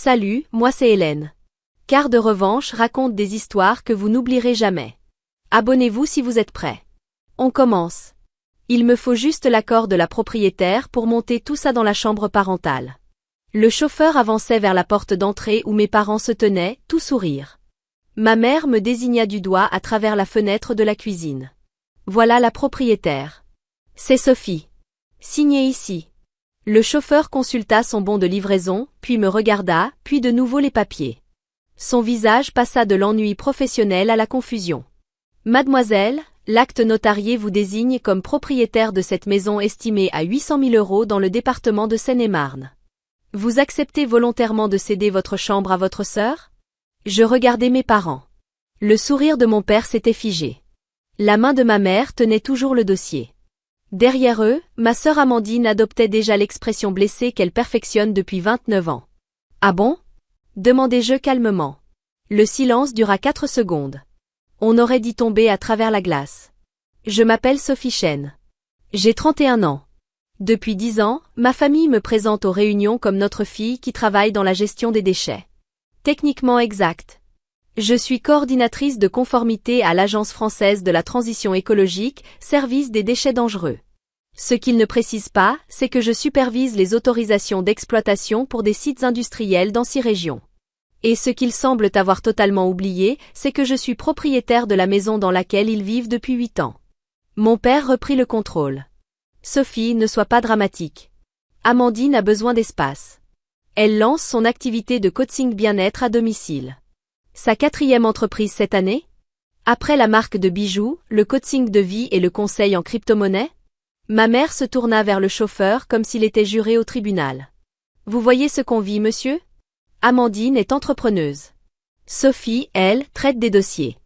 Salut, moi c'est Hélène. Quart de revanche raconte des histoires que vous n'oublierez jamais. Abonnez-vous si vous êtes prêts. On commence. Il me faut juste l'accord de la propriétaire pour monter tout ça dans la chambre parentale. Le chauffeur avançait vers la porte d'entrée où mes parents se tenaient, tout sourire. Ma mère me désigna du doigt à travers la fenêtre de la cuisine. Voilà la propriétaire. C'est Sophie. Signez ici. Le chauffeur consulta son bon de livraison, puis me regarda, puis de nouveau les papiers. Son visage passa de l'ennui professionnel à la confusion. Mademoiselle, l'acte notarié vous désigne comme propriétaire de cette maison estimée à 800 000 € dans le département de Seine-et-Marne. Vous acceptez volontairement de céder votre chambre à votre sœur? Je regardai mes parents. Le sourire de mon père s'était figé. La main de ma mère tenait toujours le dossier. Derrière eux, ma sœur Amandine adoptait déjà l'expression blessée qu'elle perfectionne depuis 29 ans. Ah bon? Demandai-je calmement. Le silence dura 4 secondes. On aurait dit tomber à travers la glace. Je m'appelle Sophie Chen. J'ai 31 ans. Depuis 10 ans, ma famille me présente aux réunions comme notre fille qui travaille dans la gestion des déchets. Techniquement exact. Je suis coordinatrice de conformité à l'Agence française de la transition écologique, service des déchets dangereux. Ce qu'il ne précise pas, c'est que je supervise les autorisations d'exploitation pour des sites industriels dans 6 régions. Et ce qu'ils semblent avoir totalement oublié, c'est que je suis propriétaire de la maison dans laquelle ils vivent depuis 8 ans. Mon père reprit le contrôle. Sophie, ne sois pas dramatique. Amandine a besoin d'espace. Elle lance son activité de coaching bien-être à domicile. Sa 4e entreprise cette année? Après la marque de bijoux, le coaching de vie et le conseil en crypto-monnaie? Ma mère se tourna vers le chauffeur comme s'il était juré au tribunal. Vous voyez ce qu'on vit, monsieur? Amandine est entrepreneuse. Sophie, elle, traite des dossiers.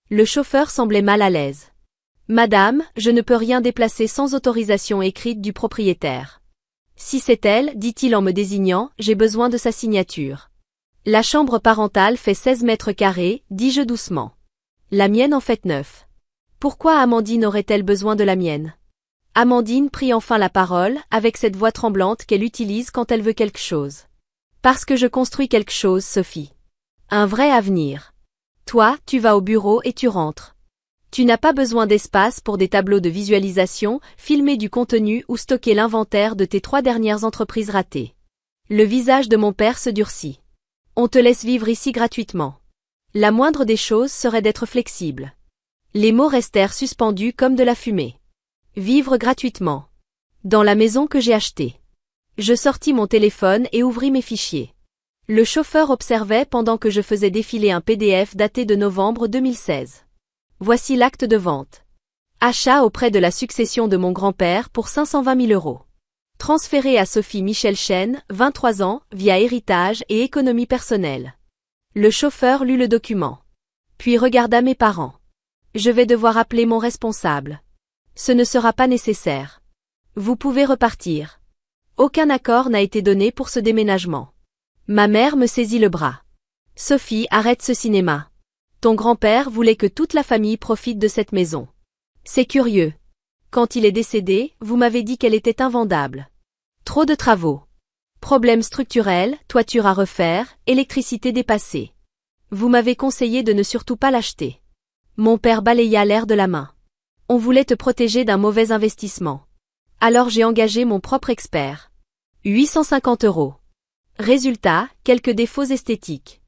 Le chauffeur semblait mal à l'aise. Madame, je ne peux rien déplacer sans autorisation écrite du propriétaire. Si c'est elle, dit-il en me désignant, j'ai besoin de sa signature. La chambre parentale fait 16 mètres carrés, dis-je doucement. La mienne en fait 9. Pourquoi Amandine aurait-elle besoin de la mienne? Amandine prit enfin la parole, avec cette voix tremblante qu'elle utilise quand elle veut quelque chose. Parce que je construis quelque chose, Sophie. Un vrai avenir. Toi, tu vas au bureau et tu rentres. Tu n'as pas besoin d'espace pour des tableaux de visualisation, filmer du contenu ou stocker l'inventaire de tes 3 dernières entreprises ratées. Le visage de mon père se durcit. On te laisse vivre ici gratuitement. La moindre des choses serait d'être flexible. Les mots restèrent suspendus comme de la fumée. Vivre gratuitement. Dans la maison que j'ai achetée. Je sortis mon téléphone et ouvris mes fichiers. Le chauffeur observait pendant que je faisais défiler un PDF daté de novembre 2016. Voici l'acte de vente. Achat auprès de la succession de mon grand-père pour 520 000 €. Transféré à Sophie Michel Chen, 23 ans, via héritage et économie personnelle. Le chauffeur lut le document. Puis regarda mes parents. Je vais devoir appeler mon responsable. Ce ne sera pas nécessaire. Vous pouvez repartir. Aucun accord n'a été donné pour ce déménagement. Ma mère me saisit le bras. Sophie, arrête ce cinéma. Ton grand-père voulait que toute la famille profite de cette maison. C'est curieux. Quand il est décédé, vous m'avez dit qu'elle était invendable. Trop de travaux. Problèmes structurels, toiture à refaire, électricité dépassée. Vous m'avez conseillé de ne surtout pas l'acheter. Mon père balaya l'air de la main. On voulait te protéger d'un mauvais investissement. Alors j'ai engagé mon propre expert. 850 €. Résultat, quelques défauts esthétiques.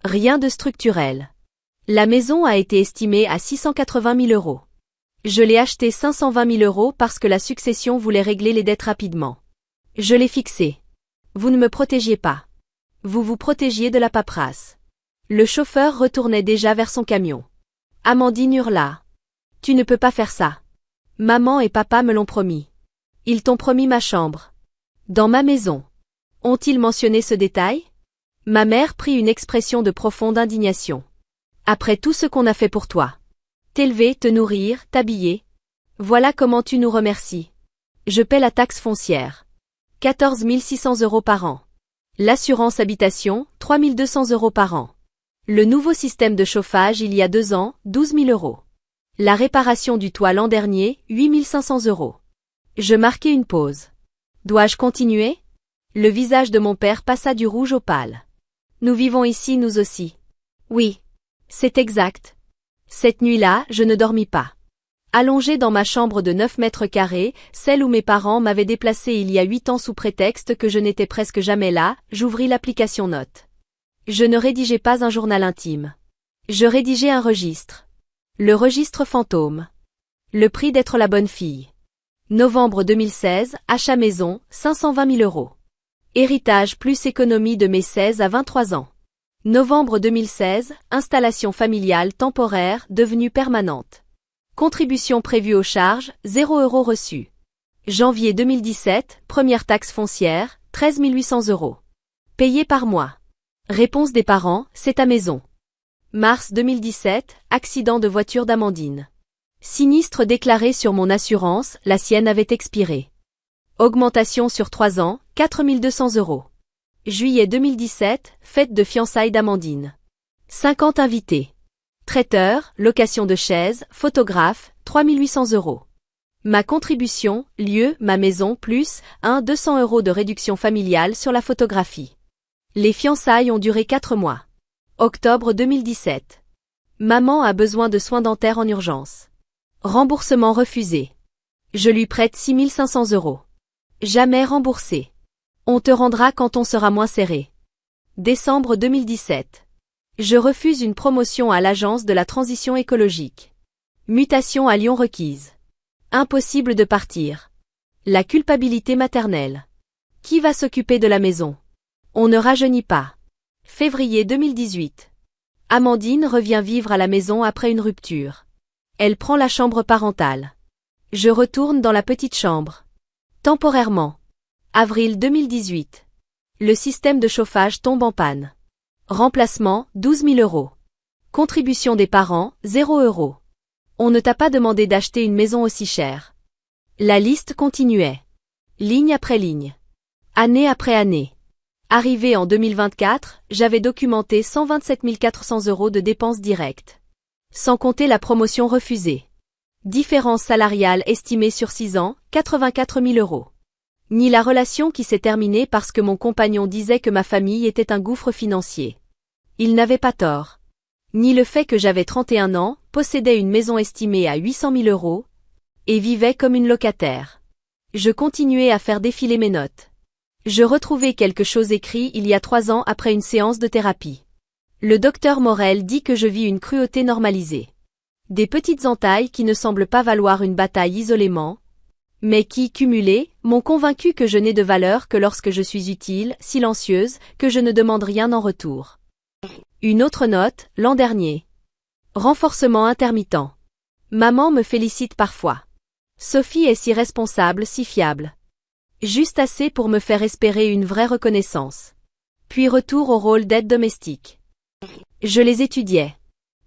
Rien de structurel. La maison a été estimée à 680 000 €. Je l'ai achetée 520 000 € parce que la succession voulait régler les dettes rapidement. Je l'ai fixée. Vous ne me protégiez pas. Vous vous protégiez de la paperasse. Le chauffeur retournait déjà vers son camion. Amandine hurla. Tu ne peux pas faire ça. Maman et papa me l'ont promis. Ils t'ont promis ma chambre. Dans ma maison. Ont-ils mentionné ce détail? Ma mère prit une expression de profonde indignation. Après tout ce qu'on a fait pour toi. T'élever, te nourrir, t'habiller. Voilà comment tu nous remercies. Je paie la taxe foncière. 14 600 € par an. L'assurance habitation, 3 200 € par an. Le nouveau système de chauffage il y a 2 ans, 12 000 €. La réparation du toit l'an dernier, 8 500 €. Je marquai une pause. Dois-je continuer? Le visage de mon père passa du rouge au pâle. Nous vivons ici nous aussi. Oui. C'est exact. Cette nuit-là, je ne dormis pas. Allongée dans ma chambre de 9 mètres carrés, celle où mes parents m'avaient déplacée il y a 8 ans sous prétexte que je n'étais presque jamais là, j'ouvris l'application Notes. Je ne rédigeais pas un journal intime. Je rédigeais un registre. Le registre fantôme. Le prix d'être la bonne fille. Novembre 2016, achat maison, 520 000 euros. Héritage plus économie de mes 16 à 23 ans. Novembre 2016, installation familiale temporaire devenue permanente. Contribution prévue aux charges, 0 € reçus. Janvier 2017, première taxe foncière, 13 800 euros. Payé par mois. Réponse des parents, c'est ta maison. Mars 2017, accident de voiture d'Amandine. Sinistre déclaré sur mon assurance, la sienne avait expiré. Augmentation sur 3 ans, 4 200 euros. Juillet 2017, fête de fiançailles d'Amandine. 50 invités. Traiteur, location de chaises, photographe, 3 800 euros. Ma contribution, lieu, ma maison, plus, 200 euros de réduction familiale sur la photographie. Les fiançailles ont duré 4 mois. Octobre 2017. Maman a besoin de soins dentaires en urgence. Remboursement refusé. Je lui prête 6 500 euros. Jamais remboursé. On te rendra quand on sera moins serré. Décembre 2017. Je refuse une promotion à l'Agence de la transition écologique. Mutation à Lyon requise. Impossible de partir. La culpabilité maternelle. Qui va s'occuper de la maison? On ne rajeunit pas. Février 2018. Amandine revient vivre à la maison après une rupture. Elle prend la chambre parentale. Je retourne dans la petite chambre. Temporairement. Avril 2018. Le système de chauffage tombe en panne. Remplacement, 12 000 euros. Contribution des parents, 0 €. On ne t'a pas demandé d'acheter une maison aussi chère. La liste continuait. Ligne après ligne. Année après année. Arrivé en 2024, j'avais documenté 127 400 euros de dépenses directes. Sans compter la promotion refusée. Différence salariale estimée sur 6 ans, 84 000 euros. Ni la relation qui s'est terminée parce que mon compagnon disait que ma famille était un gouffre financier. Il n'avait pas tort. Ni le fait que j'avais 31 ans, possédais une maison estimée à 800 000 euros, et vivais comme une locataire. Je continuais à faire défiler mes notes. Je retrouvais quelque chose écrit il y a 3 ans après une séance de thérapie. Le docteur Morel dit que je vis une cruauté normalisée. Des petites entailles qui ne semblent pas valoir une bataille isolément, mais qui, cumulées, m'ont convaincu que je n'ai de valeur que lorsque je suis utile, silencieuse, que je ne demande rien en retour. Une autre note, l'an dernier. Renforcement intermittent. Maman me félicite parfois. Sophie est si responsable, si fiable. Juste assez pour me faire espérer une vraie reconnaissance. Puis retour au rôle d'aide domestique. Je les étudiais.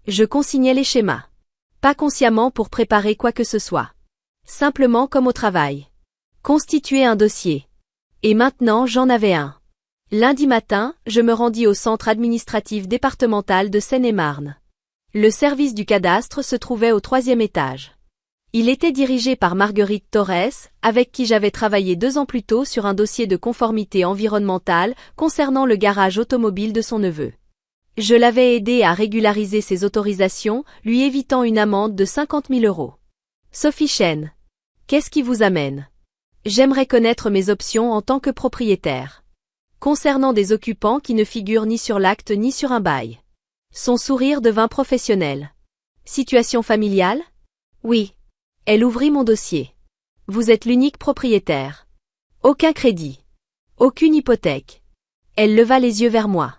Je consignais les schémas. Pas consciemment pour préparer quoi que ce soit. Simplement comme au travail. Constituer un dossier. Et maintenant j'en avais un. Lundi matin, je me rendis au centre administratif départemental de Seine-et-Marne. Le service du cadastre se trouvait au 3e étage. Il était dirigé par Marguerite Torres, avec qui j'avais travaillé 2 ans plus tôt sur un dossier de conformité environnementale concernant le garage automobile de son neveu. Je l'avais aidé à régulariser ses autorisations, lui évitant une amende de 50 000 euros. Sophie Chen. Qu'est-ce qui vous amène? J'aimerais connaître mes options en tant que propriétaire. Concernant des occupants qui ne figurent ni sur l'acte ni sur un bail. Son sourire devint professionnel. Situation familiale? Oui. Elle ouvrit mon dossier. Vous êtes l'unique propriétaire. Aucun crédit. Aucune hypothèque. Elle leva les yeux vers moi.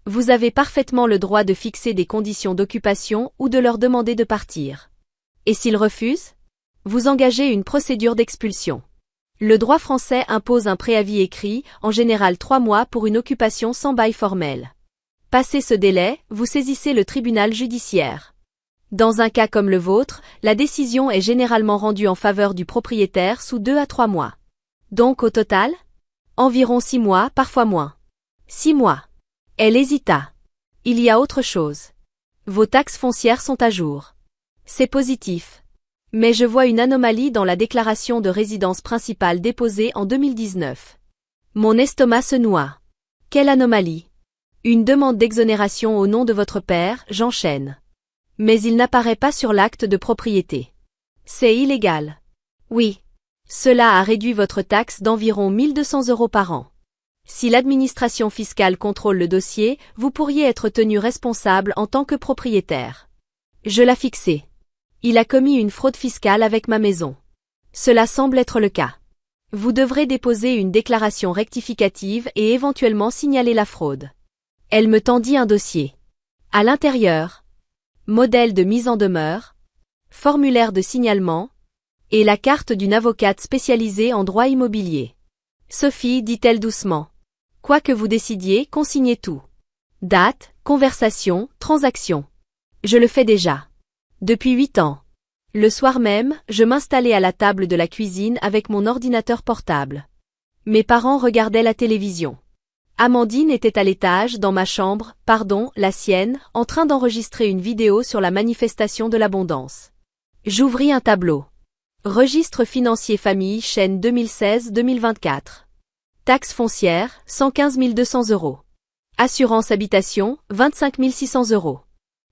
Vous avez parfaitement le droit de fixer des conditions d'occupation ou de leur demander de partir. Et s'ils refusent? Vous engagez une procédure d'expulsion. Le droit français impose un préavis écrit, en général 3 mois pour une occupation sans bail formel. Passé ce délai, vous saisissez le tribunal judiciaire. Dans un cas comme le vôtre, la décision est généralement rendue en faveur du propriétaire sous 2 à 3 mois. Donc au total? Environ 6 mois, parfois moins. 6 mois. Elle hésita. Il y a autre chose. Vos taxes foncières sont à jour. C'est positif. Mais je vois une anomalie dans la déclaration de résidence principale déposée en 2019. Mon estomac se noie. Quelle anomalie? Une demande d'exonération au nom de votre père, j'enchaîne. Mais il n'apparaît pas sur l'acte de propriété. C'est illégal. Oui. Cela a réduit votre taxe d'environ 1 200 € par an. Si l'administration fiscale contrôle le dossier, vous pourriez être tenu responsable en tant que propriétaire. Je l'ai fixé. Il a commis une fraude fiscale avec ma maison. Cela semble être le cas. Vous devrez déposer une déclaration rectificative et éventuellement signaler la fraude. Elle me tendit un dossier. À l'intérieur, modèle de mise en demeure, formulaire de signalement, et la carte d'une avocate spécialisée en droit immobilier. Sophie, dit-elle doucement. Quoi que vous décidiez, consignez tout. Date, conversation, transaction. Je le fais déjà. Depuis 8 ans. Le soir même, je m'installais à la table de la cuisine avec mon ordinateur portable. Mes parents regardaient la télévision. Amandine était à l'étage, dans ma chambre, la sienne, en train d'enregistrer une vidéo sur la manifestation de l'abondance. J'ouvris un tableau. Registre financier famille chaîne 2016-2024. Taxe foncière, 115 200 €. Assurance habitation, 25 600 €.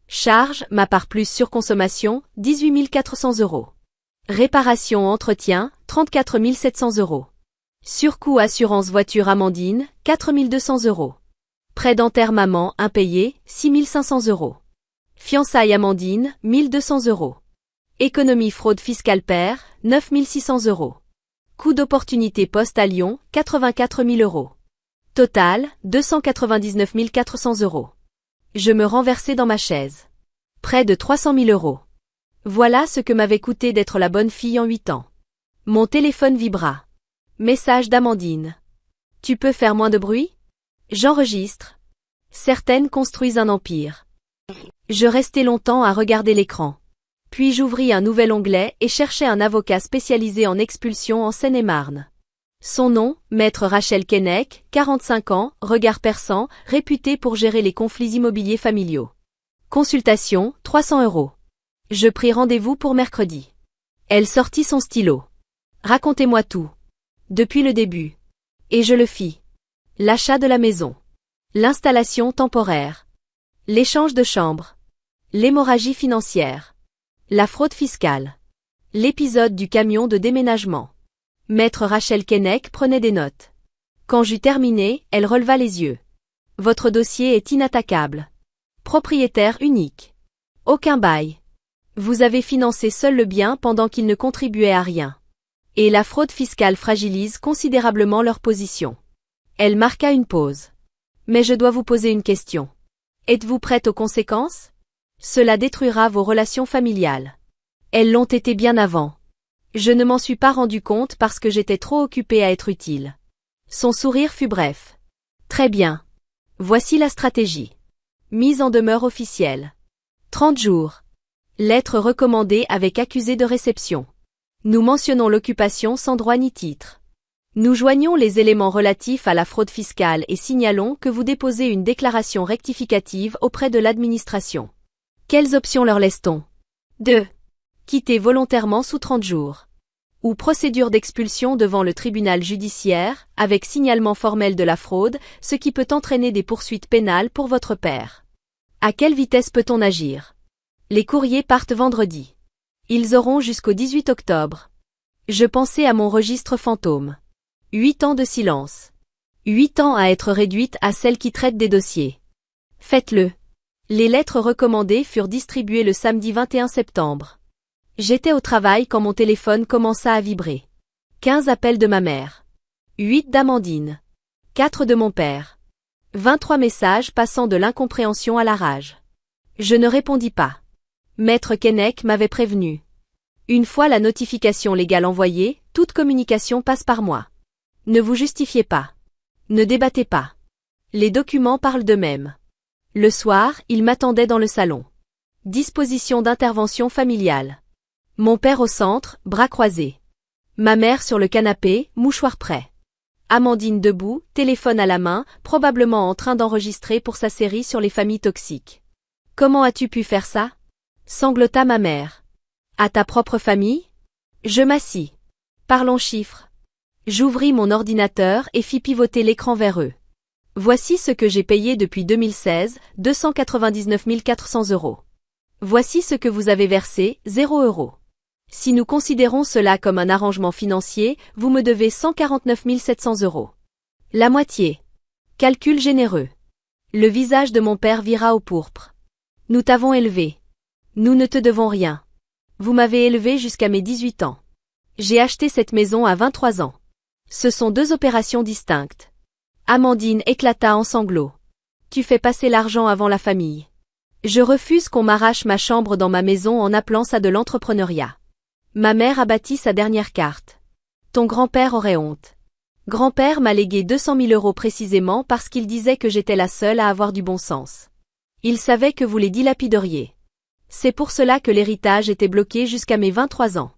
Charge, ma part plus surconsommation, 18 400 €. Réparation entretien, 34 700 €. Surcoût assurance voiture Amandine, 4 200 €. Prêt dentaire maman impayé, 6 500 €. Fiançailles Amandine, 1 200 €. Économie fraude fiscale père, 9 600 €. Coût d'opportunité poste à Lyon, 84 000 €. Total, 299 400 €. Je me renversai dans ma chaise. Près de 300 000 €. Voilà ce que m'avait coûté d'être la bonne fille en 8 ans. Mon téléphone vibra. Message d'Amandine. Tu peux faire moins de bruit? J'enregistre. Certaines construisent un empire. Je restai longtemps à regarder l'écran. Puis j'ouvris un nouvel onglet et cherchai un avocat spécialisé en expulsion en Seine-et-Marne. Son nom, Maître Rachel Keinec, 45 ans, regard perçant, réputé pour gérer les conflits immobiliers familiaux. Consultation, 300 €. Je pris rendez-vous pour mercredi. Elle sortit son stylo. Racontez-moi tout. Depuis le début. Et je le fis. L'achat de la maison. L'installation temporaire. L'échange de chambres. L'hémorragie financière. La fraude fiscale. L'épisode du camion de déménagement. Maître Rachel Keinec prenait des notes. Quand j'eus terminé, elle releva les yeux. Votre dossier est inattaquable. Propriétaire unique. Aucun bail. Vous avez financé seul le bien pendant qu'il ne contribuait à rien. Et la fraude fiscale fragilise considérablement leur position. Elle marqua une pause. Mais je dois vous poser une question. Êtes-vous prête aux conséquences? Cela détruira vos relations familiales. Elles l'ont été bien avant. Je ne m'en suis pas rendu compte parce que j'étais trop occupée à être utile. Son sourire fut bref. Très bien. Voici la stratégie. Mise en demeure officielle. 30 jours. Lettre recommandée avec accusé de réception. Nous mentionnons l'occupation sans droit ni titre. Nous joignons les éléments relatifs à la fraude fiscale et signalons que vous déposez une déclaration rectificative auprès de l'administration. Quelles options leur laisse-t-on? 2. Quitter volontairement sous 30 jours. Ou procédure d'expulsion devant le tribunal judiciaire, avec signalement formel de la fraude, ce qui peut entraîner des poursuites pénales pour votre père. À quelle vitesse peut-on agir? Les courriers partent vendredi. Ils auront jusqu'au 18 octobre. Je pensais à mon registre fantôme. 8 ans de silence. 8 ans à être réduite à celle qui traite des dossiers. Faites-le. Les lettres recommandées furent distribuées le samedi 21 septembre. J'étais au travail quand mon téléphone commença à vibrer. 15 appels de ma mère. 8 d'Amandine. 4 de mon père. 23 messages passant de l'incompréhension à la rage. Je ne répondis pas. Maître Keinec m'avait prévenu. Une fois la notification légale envoyée, toute communication passe par moi. Ne vous justifiez pas. Ne débattez pas. Les documents parlent d'eux-mêmes. Le soir, il m'attendait dans le salon. Disposition d'intervention familiale. Mon père au centre, bras croisés. Ma mère sur le canapé, mouchoir prêt. Amandine debout, téléphone à la main, probablement en train d'enregistrer pour sa série sur les familles toxiques. Comment as-tu pu faire ça? Sanglota ma mère. À ta propre famille? Je m'assis. Parlons chiffres. J'ouvris mon ordinateur et fis pivoter l'écran vers eux. Voici ce que j'ai payé depuis 2016, 299 400 €. Voici ce que vous avez versé, 0 €. Si nous considérons cela comme un arrangement financier, vous me devez 149 700 €. La moitié. Calcul généreux. Le visage de mon père vira au pourpre. Nous t'avons élevé. Nous ne te devons rien. Vous m'avez élevé jusqu'à mes 18 ans. J'ai acheté cette maison à 23 ans. Ce sont deux opérations distinctes. Amandine éclata en sanglots. Tu fais passer l'argent avant la famille. Je refuse qu'on m'arrache ma chambre dans ma maison en appelant ça de l'entrepreneuriat. Ma mère a bâti sa dernière carte. Ton grand-père aurait honte. Grand-père m'a légué 200 000 € précisément parce qu'il disait que j'étais la seule à avoir du bon sens. Il savait que vous les dilapideriez. C'est pour cela que l'héritage était bloqué jusqu'à mes 23 ans.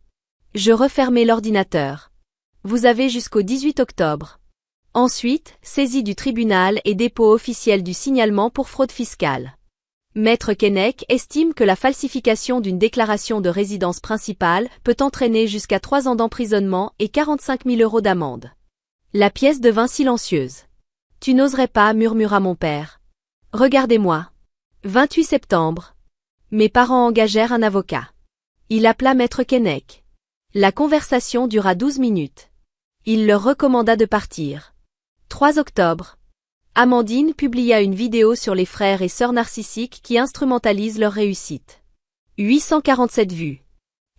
Je refermai l'ordinateur. Vous avez jusqu'au 18 octobre. Ensuite, saisie du tribunal et dépôt officiel du signalement pour fraude fiscale. Maître Keinec estime que la falsification d'une déclaration de résidence principale peut entraîner jusqu'à 3 ans d'emprisonnement et 45 000 € d'amende. La pièce devint silencieuse. Tu n'oserais pas, murmura mon père. Regardez-moi. 28 septembre. Mes parents engagèrent un avocat. Il appela Maître Keinec. La conversation dura 12 minutes. Il leur recommanda de partir. 3 octobre. Amandine publia une vidéo sur les frères et sœurs narcissiques qui instrumentalisent leur réussite. 847 vues.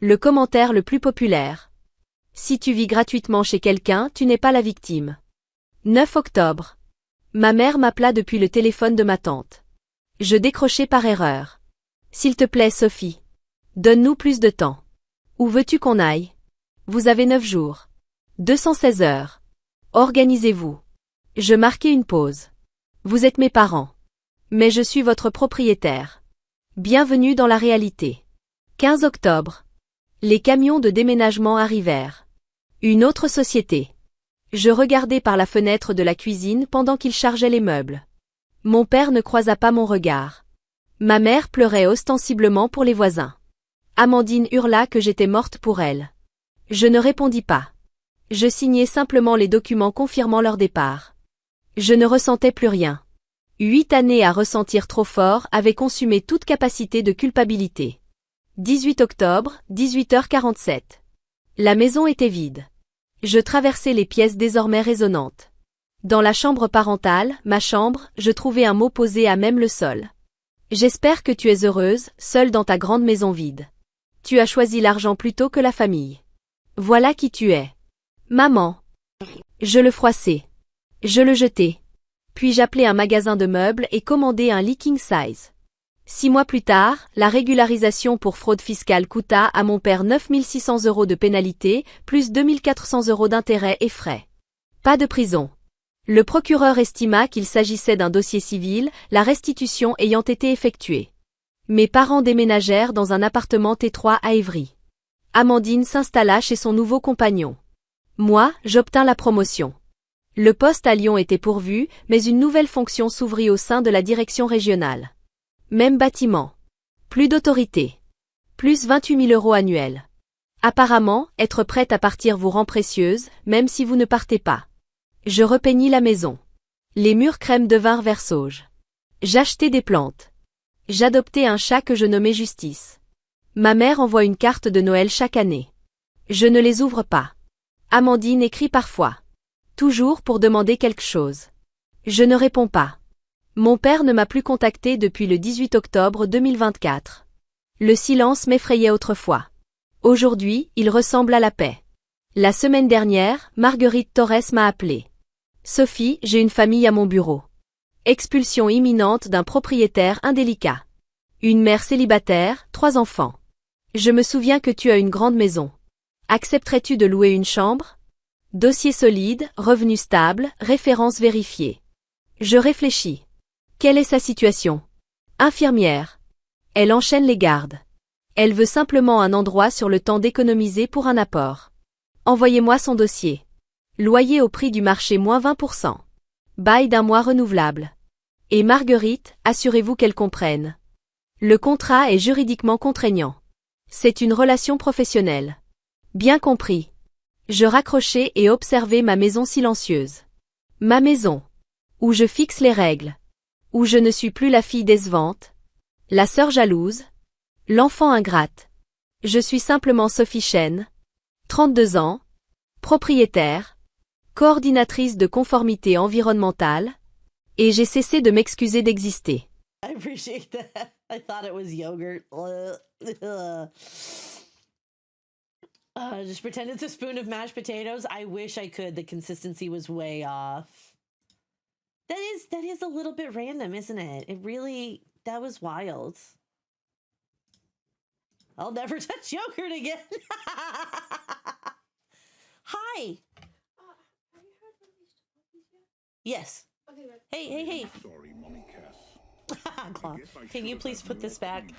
Le commentaire le plus populaire. Si tu vis gratuitement chez quelqu'un, tu n'es pas la victime. 9 octobre. Ma mère m'appela depuis le téléphone de ma tante. Je décrochai par erreur. S'il te plaît, Sophie. Donne-nous plus de temps. Où veux-tu qu'on aille? Vous avez 9 jours. 216 heures. Organisez-vous. Je marquai une pause. Vous êtes mes parents. Mais je suis votre propriétaire. Bienvenue dans la réalité. 15 octobre. Les camions de déménagement arrivèrent. Une autre société. Je regardai par la fenêtre de la cuisine pendant qu'ils chargeaient les meubles. Mon père ne croisa pas mon regard. Ma mère pleurait ostensiblement pour les voisins. Amandine hurla que j'étais morte pour elle. Je ne répondis pas. Je signai simplement les documents confirmant leur départ. Je ne ressentais plus rien. 8 années à ressentir trop fort avaient consumé toute capacité de culpabilité. 18 octobre, 18h47. La maison était vide. Je traversais les pièces désormais résonnantes. Dans la chambre parentale, ma chambre, je trouvai un mot posé à même le sol. J'espère que tu es heureuse, seule dans ta grande maison vide. Tu as choisi l'argent plutôt que la famille. Voilà qui tu es. Maman. Je le froissai. Je le jetai. Puis j'appelai un magasin de meubles et commandai un lit king size. 6 mois plus tard, la régularisation pour fraude fiscale coûta à mon père 9 600 € de pénalité, plus 2 400 € d'intérêts et frais. Pas de prison. Le procureur estima qu'il s'agissait d'un dossier civil, la restitution ayant été effectuée. Mes parents déménagèrent dans un appartement étroit à Évry. Amandine s'installa chez son nouveau compagnon. Moi, j'obtins la promotion. Le poste à Lyon était pourvu, mais une nouvelle fonction s'ouvrit au sein de la direction régionale. Même bâtiment. Plus d'autorité. Plus 28 000 € annuels. Apparemment, être prête à partir vous rend précieuse, même si vous ne partez pas. Je repeignis la maison. Les murs crème devinrent vert sauge. J'achetai des plantes. J'adoptai un chat que je nommai Justice. Ma mère envoie une carte de Noël chaque année. Je ne les ouvre pas. Amandine écrit parfois. Toujours pour demander quelque chose. Je ne réponds pas. Mon père ne m'a plus contacté depuis le 18 octobre 2024. Le silence m'effrayait autrefois. Aujourd'hui, il ressemble à la paix. La semaine dernière, Marguerite Torres m'a appelé. Sophie, j'ai une famille à mon bureau. Expulsion imminente d'un propriétaire indélicat. Une mère célibataire, 3 enfants. Je me souviens que tu as une grande maison. Accepterais-tu de louer une chambre? Dossier solide, revenu stable, référence vérifiée. Je réfléchis. Quelle est sa situation? Infirmière. Elle enchaîne les gardes. Elle veut simplement un endroit sur le temps d'économiser pour un apport. Envoyez-moi son dossier. Loyer au prix du marché moins 20%. Bail d'un mois renouvelable. Et Marguerite, assurez-vous qu'elle comprenne. Le contrat est juridiquement contraignant. C'est une relation professionnelle. Bien compris. Je raccrochai et observai ma maison silencieuse. Ma maison. Où je fixe les règles. Où je ne suis plus la fille décevante. La sœur jalouse. L'enfant ingrate. Je suis simplement Sophie Chen. 32 ans. Propriétaire. Coordinatrice de conformité environnementale. Et j'ai cessé de m'excuser d'exister. I appreciate that. I thought it was yogurt. Just pretend it's a spoon of mashed potatoes. I wish I could. The consistency was way off. That is a little bit random, isn't it? It really, that was wild. I'll never touch yogurt again. Hi. Have you heard of these chocolates yet? Yes. Okay, good. Hey. Sorry, Mommy Cass. Claw, can you please put this back?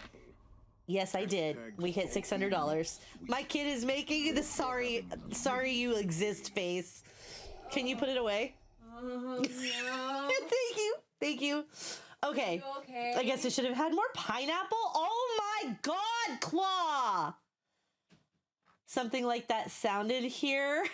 Yes, I did. We hit $600. My kid is making the sorry you exist face. Can you put it away? No. Thank you. Okay. Okay. I guess I should have had more pineapple. Oh my god, Claw! Something like that sounded here.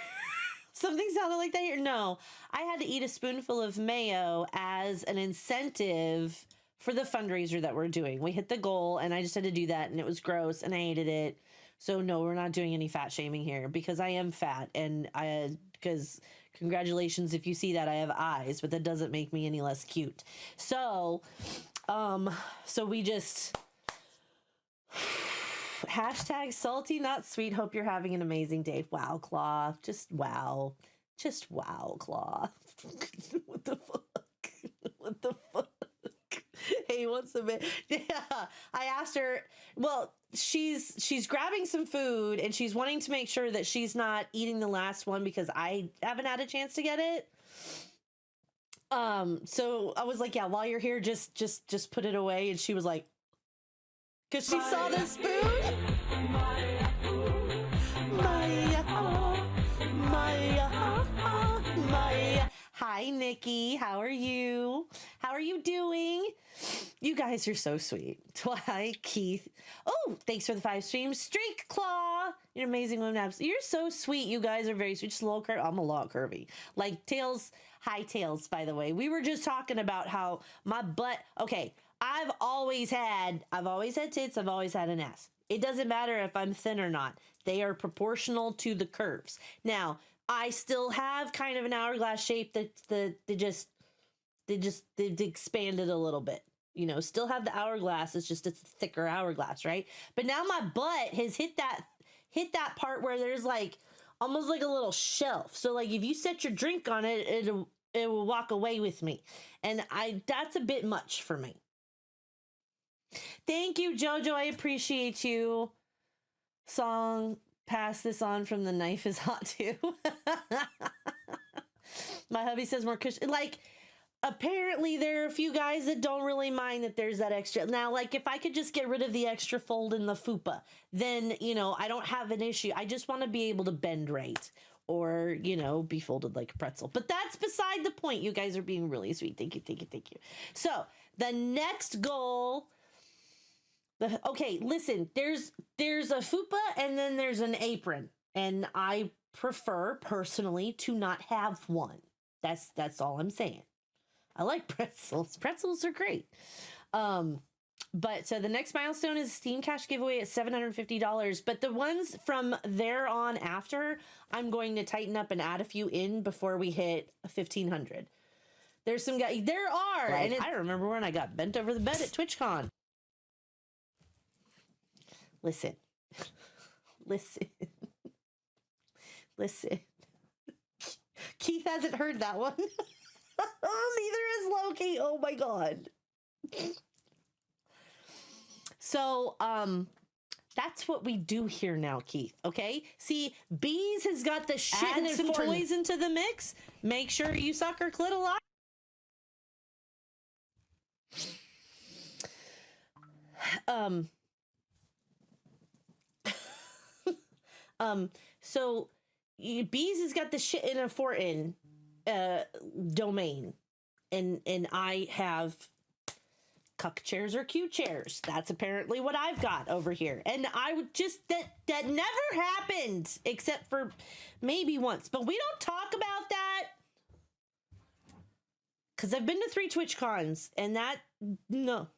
Something sounded like that here. No, I had to eat a spoonful of mayo as an incentive for the fundraiser that we're doing. We hit the goal and I just had to do that and it was gross and I hated it. So no, we're not doing any fat shaming here because I am fat and because congratulations if you see that I have eyes, but that doesn't make me any less cute. So we just hashtag salty not sweet. Hope you're having an amazing day. Wow, Claw. Just wow, Claw. What the fuck? Hey, what's a bit? Yeah, I asked her. Well, she's grabbing some food and she's wanting to make sure that she's not eating the last one because I haven't had a chance to get it. So I was like, yeah, while you're here, just put it away. And she was like, because she saw the spoon. Maya. Hi, Nikki. How are you? How are you doing? You guys are so sweet. Hi, Keith. Oh, thanks for the 5 streams. Streak Claw. You're amazing woman. You're so sweet. You guys are very sweet. Just a little curvy. I'm a lot curvy. Like Tails. Hi, Tails, by the way. We were just talking about how my butt. Okay, I've always had tits. I've always had an ass. It doesn't matter if I'm thin or not. They are proportional to the curves. Now, I still have kind of an hourglass shape that they've expanded a little bit. You know, still have the hourglass. It's just a thicker hourglass, right? But now my butt has hit that part where there's like almost like a little shelf. So like if you set your drink on it, it will walk away with me. And that's a bit much for me. Thank you, Jojo. I appreciate you. Song, pass this on from the knife is hot too. My hubby says more cushion. Like, apparently there are a few guys that don't really mind that there's that extra. Now, like, if I could just get rid of the extra fold in the fupa, then, you know, I don't have an issue. I just want to be able to bend right or, you know, be folded like a pretzel. But that's beside the point. You guys are being really sweet. Thank you. So, the next goal... Okay, listen, there's a fupa and then there's an apron. And I prefer, personally, to not have one. That's all I'm saying. I like pretzels. Pretzels are great. But so the next milestone is Steam Cash giveaway at $750. But the ones from there on after, I'm going to tighten up and add a few in before we hit 1,500. There's some guys. There are. Like, and I remember when I got bent over the bed at TwitchCon. Listen. Keith hasn't heard that one. Neither is Loki. Oh my god. So, that's what we do here now, Keith. Okay? See, Bees has got the shit and some toys into the mix. Make sure you suck her clit a lot. So Bees has got the shit in a Fortin domain, and I have cuck chairs or cute chairs. That's apparently what I've got over here, and I would just that never happened except for maybe once, but we don't talk about that. Because I've been to 3 Twitch cons, and that, no.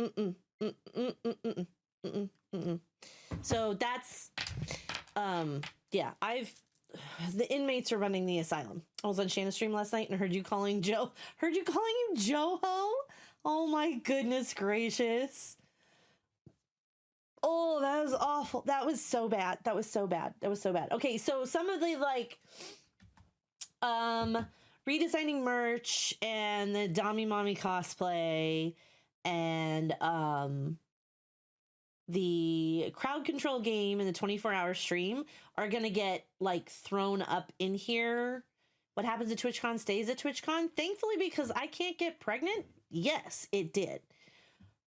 Mm-mm. Mm-mm. Mm-mm. Mm-mm. Mm-mm. So that's, yeah, the inmates are running the asylum. I was on Shanna's stream last night and heard you calling him Joho. Oh my goodness gracious. Oh, that was awful. That was so bad. Okay, so some of the redesigning merch and the Dami Mommy cosplay and the crowd control game and the 24-hour stream are gonna get thrown up in here. What happens at TwitchCon stays at TwitchCon. Thankfully, because I can't get pregnant. Yes, it did.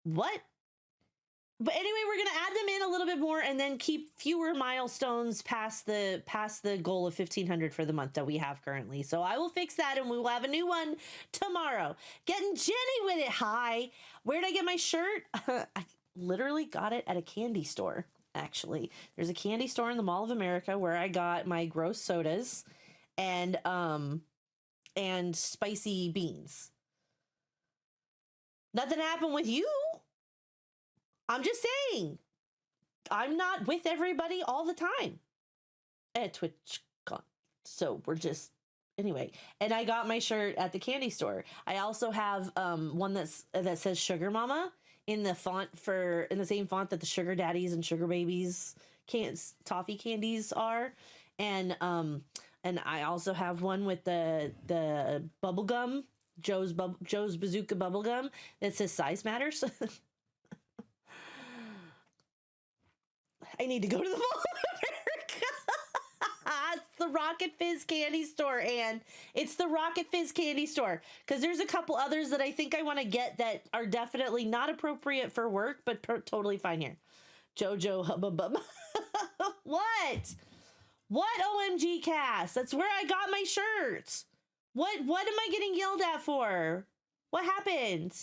What? But anyway, we're gonna add them in a little bit more and then keep fewer milestones past the goal of 1,500 for the month that we have currently. So I will fix that and we will have a new one tomorrow. Getting Jenny with it. Hi. Where did I get my shirt? I literally got it at a candy store. Actually, there's a candy store in the Mall of America where I got my gross sodas and spicy beans. Nothing happened with you. I'm just saying, I'm not with everybody all the time at TwitchCon. So we're just, anyway. And I got my shirt at the candy store. I also have one that says Sugar Mama in the same font that the Sugar Daddies and Sugar Babies toffee candies are. And I also have one with the bubble gum, Joe's Bazooka bubble gum that says size matters. I need to go to the Mall of America. It's the Rocket Fizz candy store, and it's the Rocket Fizz candy store. Because there's a couple others that I think I want to get that are definitely not appropriate for work, but totally fine here. Jojo Hubba Bubba. What? What OMG Cass? That's where I got my shirt. What am I getting yelled at for? What happened?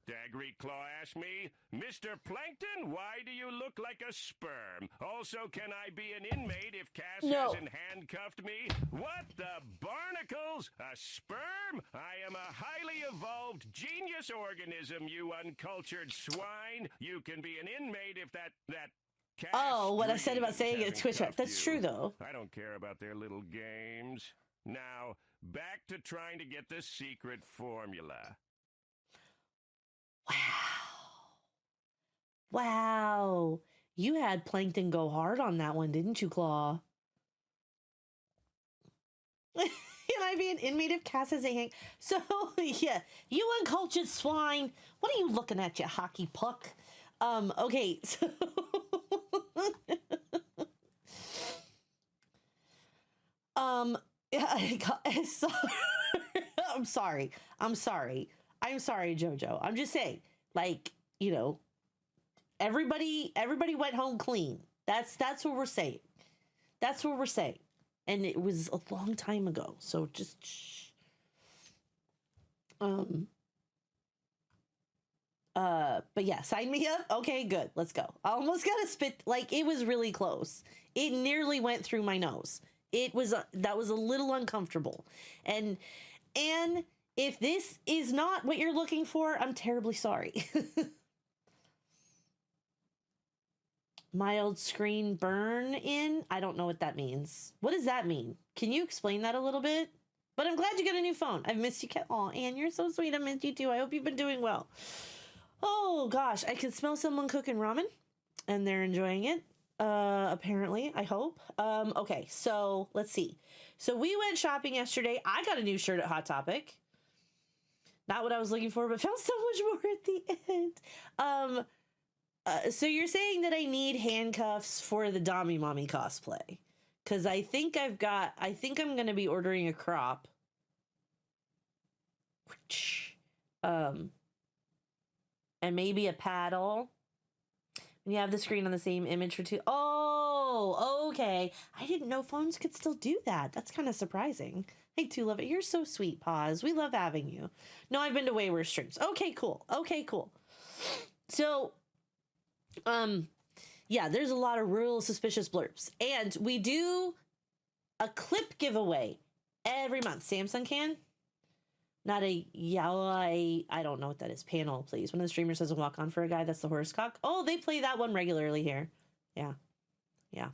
Daggery Claw asked me, Mr. Plankton, why do you look like a sperm? Also, can I be an inmate if Cass hasn't handcuffed me? What the barnacles? A sperm? I am a highly evolved genius organism, you uncultured swine. You can be an inmate if that Cass what I said about saying it at Twitch. That's true, though. I don't care about their little games. Now, back to trying to get the secret formula. Wow. You had Plankton go hard on that one, didn't you, Claw? Can I be an inmate if Cass has a hang? So, yeah, you uncultured swine. What are you looking at, you hockey puck? Okay, so... I'm sorry, Jojo. I'm just saying, everybody went home clean. That's what we're saying. That's what we're saying. And it was a long time ago. So just shh. But yeah, sign me up. Okay, good. Let's go. I almost got to spit. It was really close. It nearly went through my nose. That was a little uncomfortable. And if this is not what you're looking for, I'm terribly sorry. Mild screen burn in? I don't know what that means. What does that mean? Can you explain that a little bit? But I'm glad you got a new phone. I've missed you. Aw, Anne, you're so sweet. I missed you too. I hope you've been doing well. Oh, gosh. I can smell someone cooking ramen, and they're enjoying it. Apparently, I hope. Okay, so let's see. So we went shopping yesterday. I got a new shirt at Hot Topic. Not what I was looking for, but found so much more at the end. So you're saying that I need handcuffs for the Dami Mommy cosplay? Because I think I'm going to be ordering a crop. And maybe a paddle. And you have the screen on the same image for two. Oh, okay. I didn't know phones could still do that. That's kind of surprising. I do love it. You're so sweet, Paz. We love having you. No, I've been to way worse streams. Okay, cool. So, yeah, there's a lot of real suspicious blurbs. And we do a clip giveaway every month. Samsung can. Not a yaoi. I don't know what that is. Panel, please. One of the streamers doesn't walk on for a guy. That's the horse cock. Oh, they play that one regularly here. Yeah. Yeah.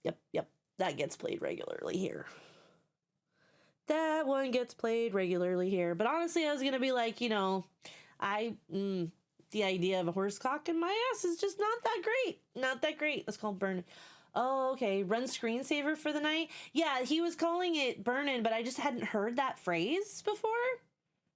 Yep. That gets played regularly here. That one gets played regularly here. But honestly, I was going to be like, you know, the idea of a horse cock in my ass is just not that great. Not that great. It's called burn. Oh, okay. Run screensaver for the night. Yeah, he was calling it burnin', but I just hadn't heard that phrase before.